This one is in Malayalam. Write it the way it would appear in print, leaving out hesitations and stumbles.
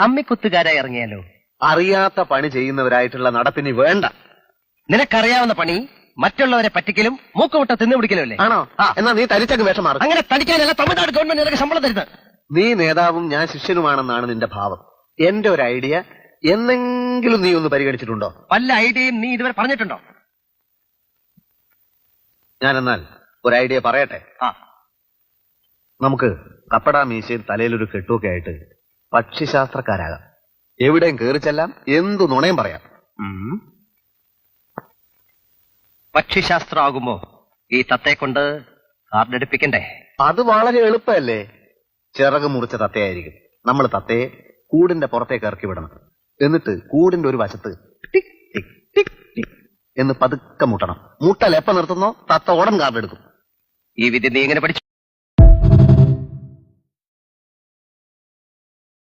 അമ്മിക്കുത്തുകാരായി ഇറങ്ങിയാലോ? അറിയാത്ത പണി ചെയ്യുന്നവരായിട്ടുള്ള നടപ്പിനി വേണ്ട. നിനക്കറിയാവുന്ന പണി മറ്റുള്ളവരെ പറ്റിക്കലും മൂക്കുമുട്ട തിന്നുപിടിക്കലും അല്ലേ? ആണോ? എന്നാ നീ തനിച്ചങ്ങ് വേഷം മാറും. അങ്ങനെ തടിക്കാനല്ല തമിഴ്നാട് ഗവൺമെന്റ് നിനക്ക് ശമ്പളം തരുന്നത്. നീ നേതാവും ഞാൻ ശിഷ്യനുമാണെന്നാണ് നിന്റെ ഭാവം. എന്റെ ഒരു ഐഡിയ എന്നെങ്കിലും നീ ഒന്ന് പരിഗണിച്ചിട്ടുണ്ടോ? വല്ല ഐഡിയയും നീ ഇതുവരെ പറഞ്ഞിട്ടുണ്ടോ? ഞാനെന്നാൽ ഒരു ഐഡിയ പറയട്ടെ. നമുക്ക് കപ്പട മീശയും തലയിലൊരു കെട്ടുമൊക്കെ ആയിട്ട് പക്ഷിശാസ്ത്രക്കാരാകാം. എവിടെയും കയറിച്ചെല്ലാം, എന്തു നുണയും പറയാം. പക്ഷിശാസ്ത്രമാകുമ്പോ ഈ തത്തയെ കൊണ്ട് കാർഡെടുപ്പിക്കണ്ടേ? അത് വളരെ എളുപ്പമല്ലേ. ചിറക് മുറിച്ച തത്തയായിരിക്കും. നമ്മൾ തത്തയെ കൂടിന്റെ പുറത്തേക്ക് ഇറക്കി വിടണം. എന്നിട്ട് കൂടിന്റെ ഒരു വശത്ത് ടിക് ടിക് ടിക് ടിക് എന്ന് പതുക്കെ മുട്ടണം. മുട്ടൽ എപ്പ നിർത്തുന്നോ തത്ത ഉടൻ കാർഡെടുക്കും. ഈ വിദ്യ നീ എങ്ങനെ പഠിച്ചു?